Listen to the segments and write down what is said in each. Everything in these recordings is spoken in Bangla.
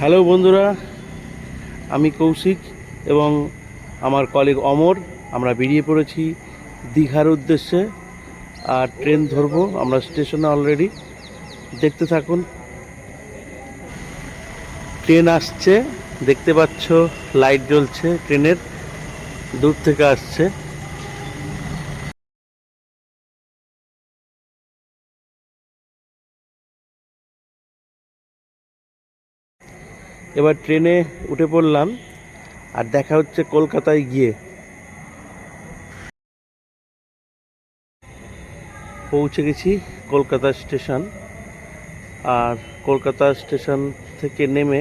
হ্যালো বন্ধুরা, আমি কৌশিক এবং আমার কলিগ অমর। আমরা বেরিয়ে পড়েছি দীঘার উদ্দেশ্যে। আর ট্রেন ধরবো, আমরা স্টেশনে অলরেডি। দেখতে থাকুন, ট্রেন আসছে, দেখতে পাচ্ছ লাইট জ্বলছে, ট্রেনের দূর থেকে আসছে। এবার ট্রেনে উঠে পড়লাম, আর দেখা হচ্ছে কলকাতায় গিয়ে। পৌঁছে গেছি কলকাতা স্টেশন। আর কলকাতা স্টেশন থেকে নেমে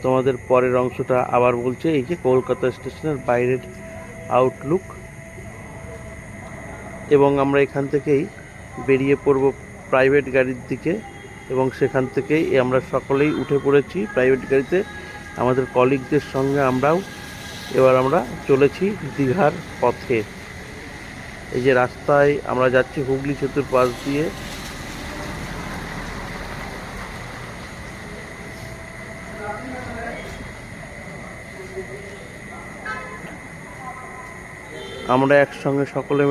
তোমাদের পরের অংশটা আবার বলছে। এই যে কলকাতা স্টেশনের বাইরের আউটলুক, এবং আমরা এখান থেকেই বেরিয়ে পড়ব প্রাইভেট গাড়ির দিকে, এবং সেখান থেকেই আমরা সকলেই উঠে পড়েছি প্রাইভেট গাড়িতে আমাদের কলিগদের সঙ্গে। আমরাও এবার আমরা চলেছি দীঘার পথে। এই যে রাস্তায় আমরা যাচ্ছি হুগলি সেতুর পাশ দিয়ে। আমরা একসঙ্গে সকলে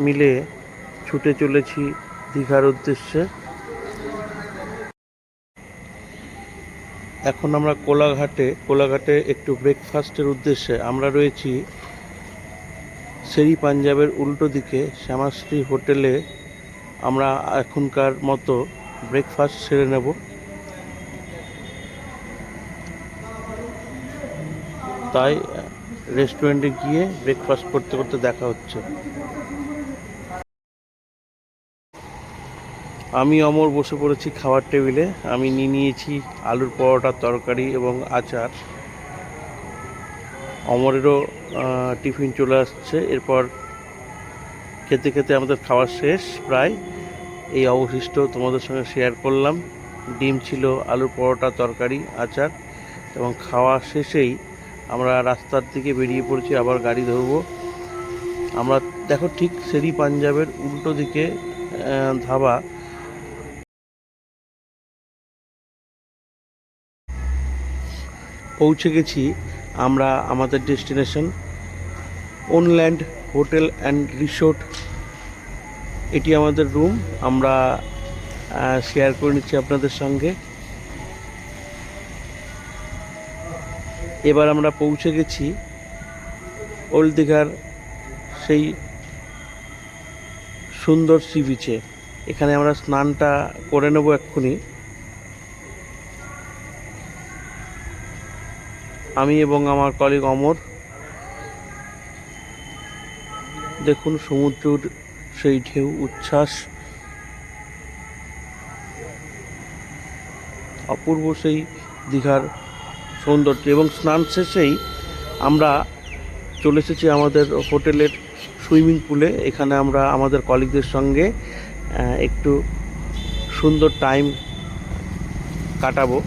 মিলে ছুটে চলেছি দীঘার উদ্দেশ্যে। এখন আমরা কোলাঘাটে একটু ব্রেকফাস্টের উদ্দেশ্যে আমরা রয়েছি শেরি পাঞ্জাবের উল্টো দিকে শ্যামাশ্রী হোটেলে। আমরা এখনকার মতো ব্রেকফাস্ট সেরে নেব। তাই রেস্টুরেন্টে গিয়ে ব্রেকফাস্ট করতে করতে দেখা হচ্ছে। আমি অমর বসে পড়েছি খাওয়ার টেবিলে। আমি নিয়েছি আলুর পরোটা, তরকারি এবং আচার। অমরেরও টিফিন চলে আসছে। এরপর খেতে খেতে আমাদের খাওয়া শেষ প্রায়। এই অবশিষ্ট তোমাদের সঙ্গে শেয়ার করলাম। ডিম ছিল, আলুর পরোটা, তরকারি, আচার, এবং খাওয়া শেষেই আমরা রাস্তার দিকে বেরিয়ে পড়েছি, আবার গাড়ি ধরবো। আমরা দেখো ঠিক শেরি পাঞ্জাবের উল্টো দিকে ধাবা। পৌঁছে গেছি আমরা আমাদের ডেস্টিনেশন ওনল্যান্ড হোটেল অ্যান্ড রিসোর্ট। এটি আমাদের রুম। আমরা শেয়ার করে নিচ্ছি আপনাদের সঙ্গে। এবার আমরা পৌঁছে গেছি ওল্ড দীঘার সেই সুন্দর সি বিচে। এখানে আমরা স্নানটা করে নেব এক্ষুনি। আমি এবং আমার কলিগ অমর। দেখুন সমুদ্রের সেই ঢেউ, উচ্ছ্বাস, অপূর্ব সেই দীঘার সৌন্দর্য। এবং স্নান শেষেই আমরা চলে এসেছি আমাদের হোটেলের সুইমিং পুলে। এখানে আমরা আমাদের কলিগদের সঙ্গে একটু সুন্দর টাইম কাটাবো।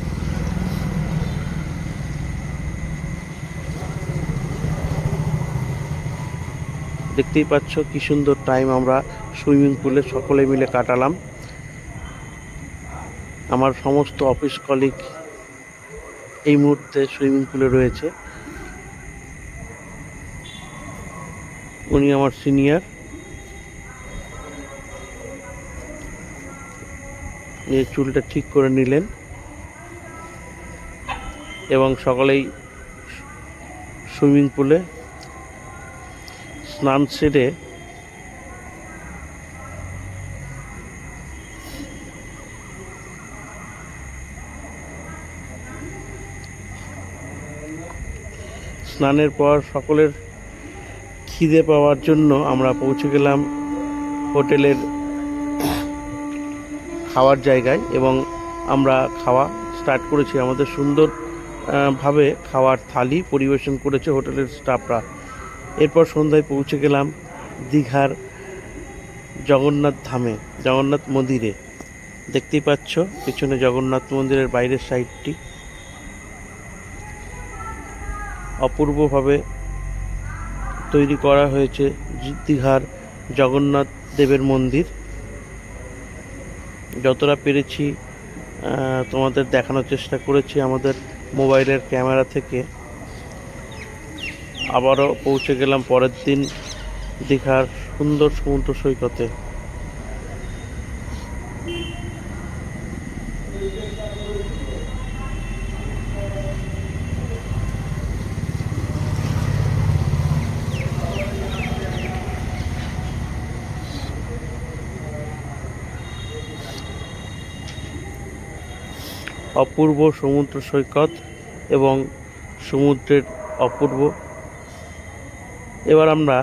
দেখতেই পাচ্ছ কি সুন্দর টাইম আমরা সুইমিং পুলে সকলে মিলে কাটালাম। আমার সমস্ত অফিস কলিগ এই মুহূর্তে সুইমিং পুলে রয়েছে। উনি আমার সিনিয়র। চুলটা ঠিক করে নিলেন, এবং সকলেই সুইমিং পুলে স্নান সেরে স্নানের পর সকলের খিদে পাওয়ার জন্য আমরা পৌঁছে গেলাম হোটেলের খাওয়ার জায়গায়, এবং আমরা খাওয়া স্টার্ট করেছি। আমাদের সুন্দর ভাবে খাওয়ার থালি পরিবেশন করেছে হোটেলের স্টাফরা। এরপর সন্ধ্যায় পৌঁছে গেলাম দীঘার জগন্নাথ ধামে, জগন্নাথ মন্দিরে। দেখতেই পাচ্ছ পিছনে জগন্নাথ মন্দিরের বাইরের সাইডটি অপূর্বভাবে তৈরি করা হয়েছে দীঘার জগন্নাথ দেবের মন্দির। যতটা পেরেছি তোমাদের দেখানোর চেষ্টা করেছি আমাদের মোবাইলের ক্যামেরা থেকে। আবারও পৌঁছে গেলাম পরের দিন দীঘার সুন্দর সমুদ্র সৈকতে। অপূর্ব সমুদ্র সৈকত এবং সমুদ্রের অপূর্ব। এবার আমরা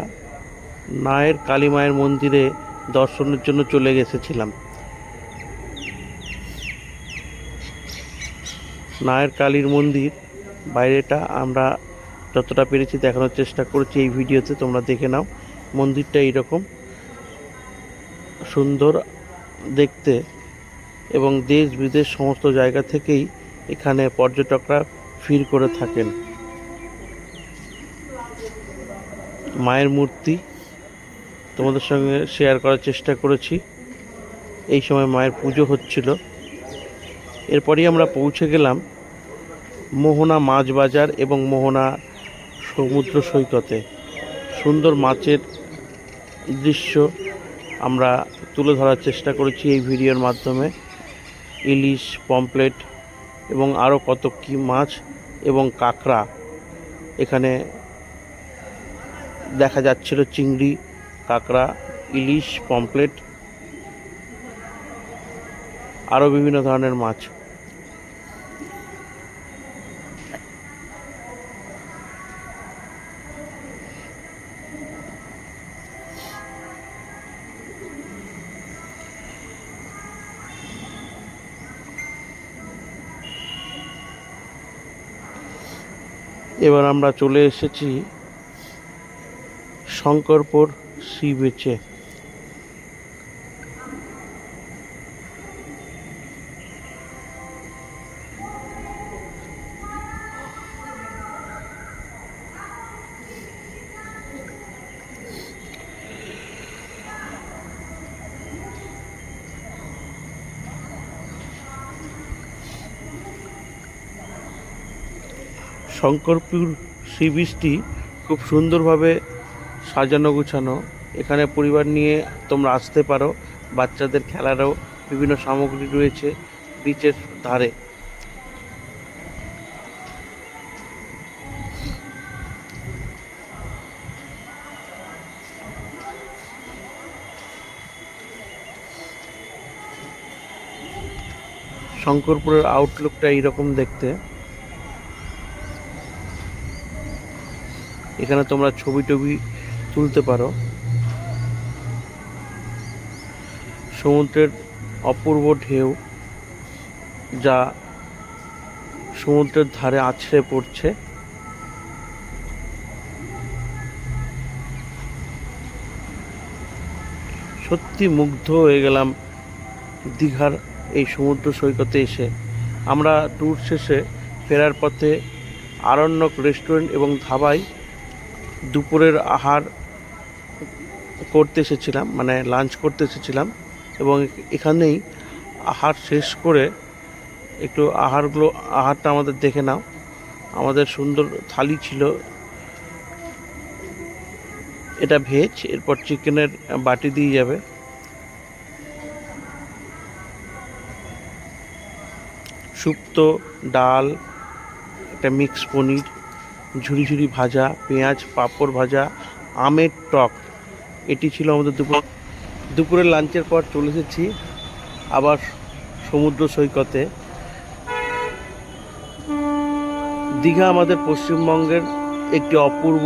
নায়ের কালী মায়ের মন্দিরে দর্শনের জন্য চলে গেছিলাম। নায়ের কালীর মন্দির বাইরেটা আমরা যতটা পেরেছি দেখানোর চেষ্টা করেছি এই ভিডিওতে, তোমরা দেখে নাও। মন্দিরটা এইরকম সুন্দর দেখতে এবং দেশ বিদেশ সমস্ত জায়গা থেকেই এখানে পর্যটকরা ভিড় করে থাকেন। মায়ের মূর্তি তোমাদের সঙ্গে শেয়ার করার চেষ্টা করেছি। এই সময় মায়ের পুজো হচ্ছিল। এরপরই আমরা পৌঁছে গেলাম মোহনা মাছ বাজার এবং মোহনা সমুদ্র সৈকতে। সুন্দর মাছের দৃশ্য আমরা তুলে ধরার চেষ্টা করেছি এই ভিডিওর মাধ্যমে। ইলিশ, পমফ্রেট এবং আরও কত কী মাছ এবং কাঁকড়া এখানে দেখা যাচ্ছিল। চিংড়ি, কাঁকড়া, ইলিশ, পমফ্রেট, আরও বিভিন্ন ধরনের মাছ। এবার আমরা চলে এসেছি শঙ্করপুর সি বিচে। শঙ্করপুর সি বিচটি খুব সুন্দরভাবে সাজানো গুছানো। এখানে পরিবার নিয়ে তোমরা আসতে পারো। বাচ্চাদের খেলারও বিভিন্ন সামগ্রী রয়েছে বিচের ধারে। শঙ্করপুরের আউটলুকটা এইরকম দেখতে। এখানে তোমরা ছবি টবি তুলতে পারো। সমুদ্রের অপূর্ব ঢেউ যা সমুদ্রের ধারে আছড়ে পড়ছে। সত্যি মুগ্ধ হয়ে গেলাম দীঘার এই সমুদ্র সৈকতে এসে। আমরা ট্যুর শেষে ফেরার পথে আরণ্যক রেস্টুরেন্ট এবং ধাবায় দুপুরের আহার করতে এসেছিলাম, মানে লাঞ্চ করতে এসেছিলাম। এবং এখানেই আহার শেষ করে একটু আহারটা আমাদের দেখে নাও। আমাদের সুন্দর থালি ছিল। এটা ভেজ, এরপর চিকেনের বাটি দিয়ে যাবে। শুক্তো, ডাল, একটা মিক্স পনির, ঝুরি ঝুরি ভাজা, পেঁয়াজ, পাঁপড় ভাজা, আমের টক। এটি ছিল আমাদের দুপুরের লাঞ্চের পর চলে এসেছি আবার সমুদ্র সৈকতে। দীঘা আমাদের পশ্চিমবঙ্গের একটি অপূর্ব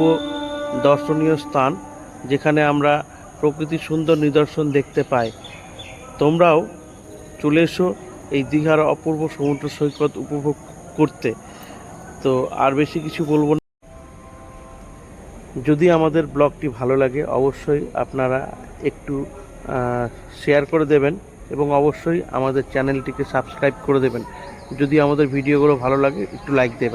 দর্শনীয় স্থান, যেখানে আমরা প্রকৃতির সুন্দর নিদর্শন দেখতে পাই। তোমরাও চলে এসো এই দীঘার অপূর্ব সমুদ্র সৈকত উপভোগ করতে। তো আর বেশি কিছু বলবো না। যদি আমাদের ব্লগটি ভালো লাগে অবশ্যই আপনারা একটু শেয়ার করে দেবেন এবং অবশ্যই আমাদের চ্যানেলটিকে সাবস্ক্রাইব করে দেবেন। যদি আমাদের ভিডিওগুলো ভালো লাগে একটু লাইক দেবেন।